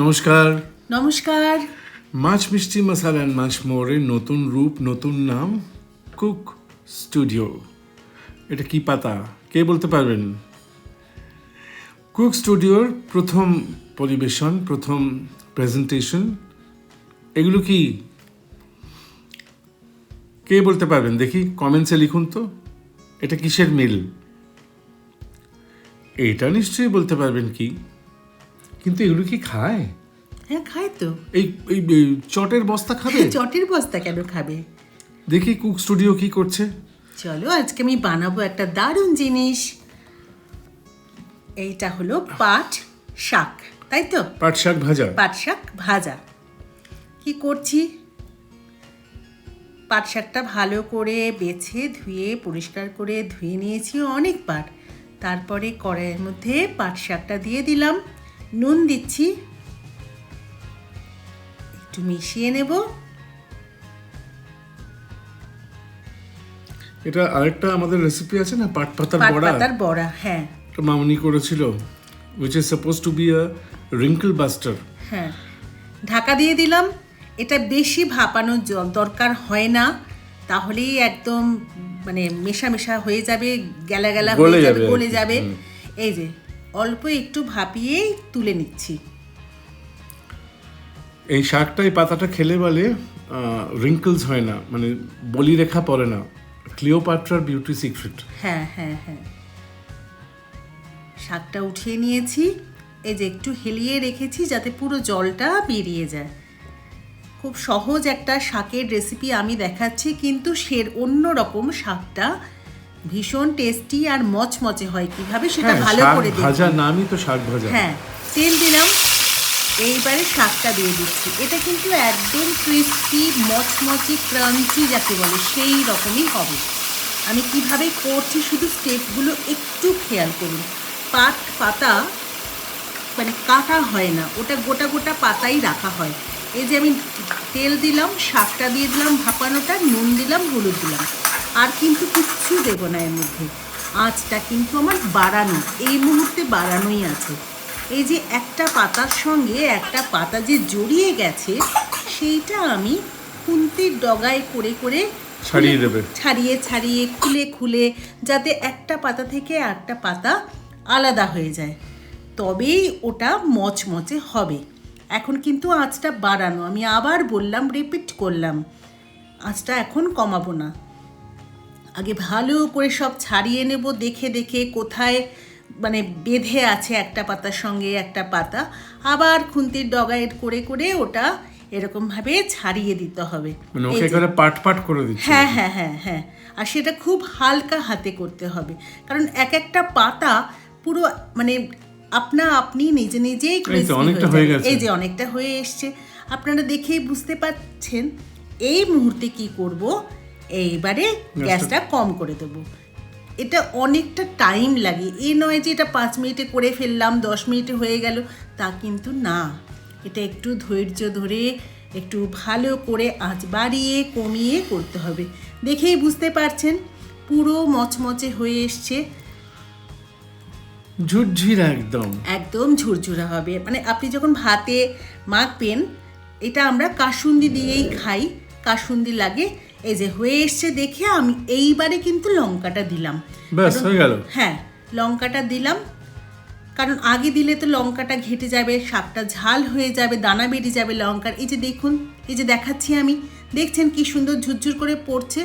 নমস্কার। নমস্কার। মাছ মিষ্টি মশালা অ্যান্ড মাছ মোড়ের নতুন রূপ, নতুন নাম, কুক স্টুডিও। এটা কি পাতা, কে বলতে পারবেন? কুক স্টুডিওর প্রথম পরিবেশন, প্রথম প্রেজেন্টেশন, এগুলো কি কে বলতে পারবেন? দেখি কমেন্টসে লিখুন তো, এটা কিসের মিল? এটা নিশ্চয়ই বলতে পারবেন কি, কিন্তু এগুলো কি খায়? হ্যাঁ, খায় তো। এই এই চটের বস্তা খাবে? চটের বস্তা কেন খাবে? দেখি কুক স্টুডিও কি করছে। চলো, আজকে আমি বানাবো একটা দারুণ জিনিস। এইটা হলো পাট শাক, তাই তো? পাট শাক ভাজা। পাট শাক ভাজা। কি করছি, পাট শাকটা ভালো করে বেছে ধুয়ে পরিষ্কার করে ধুয়ে নিয়েছি অনেকবার। তারপরে কড়াইয়ের মধ্যে পাট শাকটা দিয়ে দিলাম, নুন দিচ্ছি, একটু মিশিয়ে নেব। এটা আরেকটা আমাদের রেসিপি আছে না, পাট পাতার পাট বড়া। পাতার বড়া, হ্যাঁ। এটা মামনি করেছিল, which is supposed to be a wrinkle buster. হ্যাঁ, ঢাকা দিয়ে দিলাম। এটা বেশি ভাপানোর দরকার হয় না, তাহলেই একদম মানে মেশা হয়ে যাবে, গেলা হয়ে যাবে, গলে যাবে। এই যে অল্প একটু ভাপিয়েই তুলে নিচ্ছি। এই শাকটা, এই পাতাটা খেলে বলে রিঙ্কলস হয় না, মানে বলি রেখা পড়ে না। ক্লিওপাট্রার বিউটি সিক্রেট। হ্যাঁ হ্যাঁ হ্যাঁ, শাকটা উঠিয়ে নিয়েছি। এই যে একটু হেলিয়ে রেখেছি যাতে পুরো জলটা বেরিয়ে যায়। খুব সহজ একটা শাকের রেসিপি আমি দেখাচ্ছি, কিন্তু অন্য রকম। শাকটা ভীষণ টেস্টি আর মচমচে হয় কিভাবে সেটা ভালো করে দেখুন। ভাজা নামই তো শাক ভাজা। হ্যাঁ, তেল দিলাম, এইবারে শাকটা দিয়ে দিচ্ছি। এটা কিন্তু একদম ক্রিস্পি, মচমচে, ক্রাঞ্চি যাকে বলে সেই রকমই হবে। আমি কিভাবে করছি শুধু স্টেপগুলো একটু খেয়াল করুন। পাট পাতা মানে কাটা হয় না, ওটা গোটা গোটা পাতাই রাখা হয়। এই যে আমি তেল দিলাম, শাকটা দিয়ে দিলাম ভাপানোটা, নুন দিলাম, হলুদ দিলাম, আর কিন্তু কিচ্ছু দেবো না এর মধ্যে। আঁচটা কিন্তু আমার বাড়ানো, এই মুহূর্তে বাড়ানোই আছে। এই যে একটা পাতার সঙ্গে একটা পাতা যে জড়িয়ে গেছে, সেইটা আমি খুন্তির ডগায় করে করে ছাড়িয়ে দেবে, ছাড়িয়ে খুলে যাতে একটা পাতা থেকে একটা পাতা আলাদা হয়ে যায়, তবেই ওটা মচমচে হবে। এখন কিন্তু আঁচটা বাড়ানো, আমি আবার বললাম, রিপিট করলাম, আঁচটা এখন কমাবো না। আগে ভালো করে সব ছাড়িয়ে নেব, দেখে দেখে কোথায় মানে বেঁধে আছে একটা পাতার সঙ্গে একটা পাতা, আবার খুন্তির ডগায় করে করে ওটা এরকমভাবে ছাড়িয়ে দিতে হবে। মানে ওকে করে পাট পাট করে দিচ্ছি। হ্যাঁ হ্যাঁ হ্যাঁ হ্যাঁ, আর সেটা খুব হালকা হাতে করতে হবে, কারণ এক একটা পাতা পুরো মানে আপনি নিজেই অনেকটা হয়ে গেছে। এই যে অনেকটা হয়ে এসছে, আপনারা দেখেই বুঝতে পাচ্ছেন। এই মুহূর্তে কি করব, এইবারে গ্যাসটা কম করে দেবো। এটা অনেকটা টাইম লাগে, এ নয় যে এটা 5 মিনিটে করে ফেললাম, 10 মিনিটে হয়ে গেল, তা কিন্তু না। এটা একটু ধৈর্য ধরে একটু ভালো করে আঁচ বাড়িয়ে কমিয়ে করতে হবে। দেখেই বুঝতে পারছেন পুরো মচমচে হয়ে এসছে, ঝুরঝুরা, একদম ঝুরঝুরা হবে। মানে আপনি যখন ভাতে মাখবেন, এটা আমরা কাসুন্দি দিয়েই খাই, কাসুন্দি লাগে। এই যে হয়ে এসছে দেখে আমি এইবারে কিন্তু লঙ্কাটা দিলাম। ব্যাস হয়ে গেল। হ্যাঁ, লঙ্কাটা দিলাম, কারণ আগে দিলে তো লঙ্কাটা ঘেটে যাবে, শাকটা ঝাল হয়ে যাবে, দানা বেরিয়ে যাবে লঙ্কার। এই যে দেখুন, এই যে দেখাচ্ছি আমি, দেখছেন কি সুন্দর ঝুরঝুর করে পড়ছে।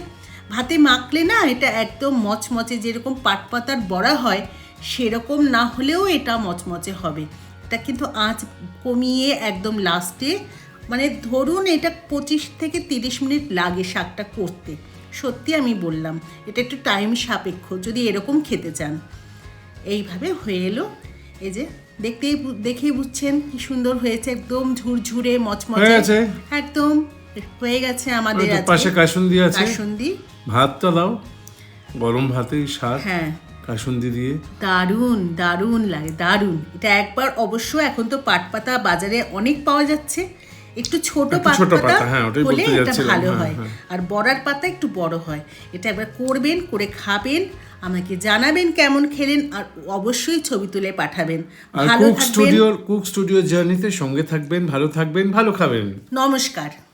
ভাতে মাখলে না এটা একদম মচমচে, যেরকম পাট পাতার বড়া হয় সেরকম না হলেও এটা মচমচে হবে। এটা কিন্তু আঁচ কমিয়ে একদম লাস্টে, মানে ধরুন এটা 25 থেকে 30 মিনিট লাগে শাকটা করতে। সত্যি আমি বললাম, এটা একটু টাইম সাপেক্ষ যদি এরকম খেতে চান। এইভাবে হয়ে এলো। এই যে দেখেই বুঝছেন কি সুন্দর হয়েছে, একদম ঝুরঝুরে মচমচে একদম হয়ে গেছে আমাদের। পাশে কাসুন্দি আছে, কাসুন্দি ভাতটা দাও, গরম ভাতে শাক, হ্যাঁ, কাসুন্দি দিয়ে দারুণ দারুণ লাগে, দারুণ। এটা একবার অবশ্য, এখন তো পাট পাতা বাজারে অনেক পাওয়া যাচ্ছে, একটু ছোট একটু ছোট পাতা পাতা, হ্যাঁ, ওটাই হলে বলতে এটা যাচ্ছিলাম, ভালো হ্যাঁ, হয়। হ্যাঁ। আর বড়ার পাতা একটু বড় হয়। এটা একবার করবেন, করে খাবেন, আমাকে জানাবেন কেমন খেলেন, আর অবশ্যই ছবি তুলে পাঠাবেন। আর ভালো কুক থাকবেন। স্টুডিওর জার্নিতে সঙ্গে থাকবেন, ভালো খাবেন। নমস্কার।